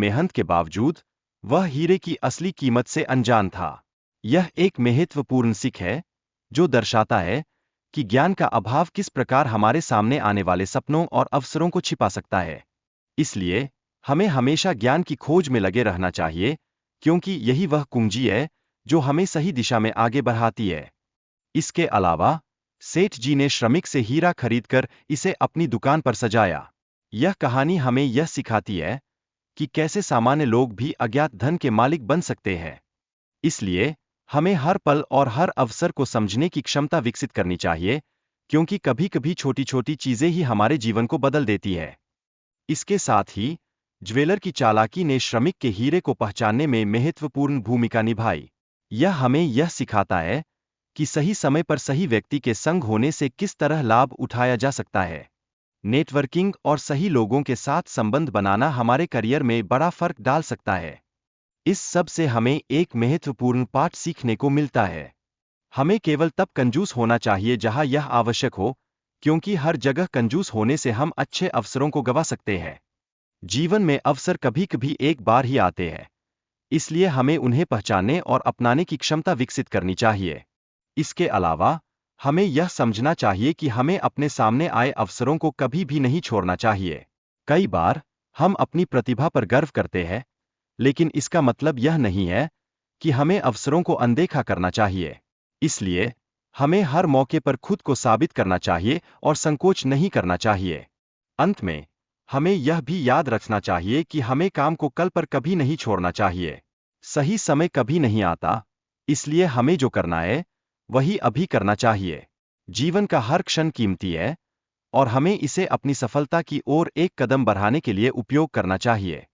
मेहनत के बावजूद वह हीरे की असली कीमत से अनजान था। यह एक महत्वपूर्ण सीख है जो दर्शाता है कि ज्ञान का अभाव किस प्रकार हमारे सामने आने वाले सपनों और अवसरों को छिपा सकता है। इसलिए हमें हमेशा ज्ञान की खोज में लगे रहना चाहिए, क्योंकि यही वह कुंजी है जो हमें सही दिशा में आगे बढ़ाती है। इसके अलावा सेठ जी ने श्रमिक से हीरा खरीदकर इसे अपनी दुकान पर सजाया। यह कहानी हमें यह सिखाती है कि कैसे सामान्य लोग भी अज्ञात धन के मालिक बन सकते हैं। इसलिए हमें हर पल और हर अवसर को समझने की क्षमता विकसित करनी चाहिए, क्योंकि कभी कभी छोटी छोटी चीजें ही हमारे जीवन को बदल देती है। इसके साथ ही ज्वेलर की चालाकी ने श्रमिक के हीरे को पहचानने में महत्वपूर्ण भूमिका निभाई। यह हमें यह सिखाता है कि सही समय पर सही व्यक्ति के संग होने से किस तरह लाभ उठाया जा सकता है। नेटवर्किंग और सही लोगों के साथ संबंध बनाना हमारे करियर में बड़ा फर्क डाल सकता है। इस सब से हमें एक महत्वपूर्ण पाठ सीखने को मिलता है। हमें केवल तब कंजूस होना चाहिए जहां यह आवश्यक हो, क्योंकि हर जगह कंजूस होने से हम अच्छे अवसरों को गंवा सकते हैं। जीवन में अवसर कभी कभी एक बार ही आते हैं, इसलिए हमें उन्हें पहचानने और अपनाने की क्षमता विकसित करनी चाहिए। इसके अलावा हमें यह समझना चाहिए कि हमें अपने सामने आए अवसरों को कभी भी नहीं छोड़ना चाहिए। कई बार हम अपनी प्रतिभा पर गर्व करते हैं, लेकिन इसका मतलब यह नहीं है कि हमें अवसरों को अनदेखा करना चाहिए। इसलिए हमें हर मौके पर खुद को साबित करना चाहिए और संकोच नहीं करना चाहिए। अंत में हमें यह भी याद रखना चाहिए कि हमें काम को कल पर कभी नहीं छोड़ना चाहिए। सही समय कभी नहीं आता, इसलिए हमें जो करना है वही अभी करना चाहिए। जीवन का हर क्षण कीमती है और हमें इसे अपनी सफलता की ओर एक कदम बढ़ाने के लिए उपयोग करना चाहिए।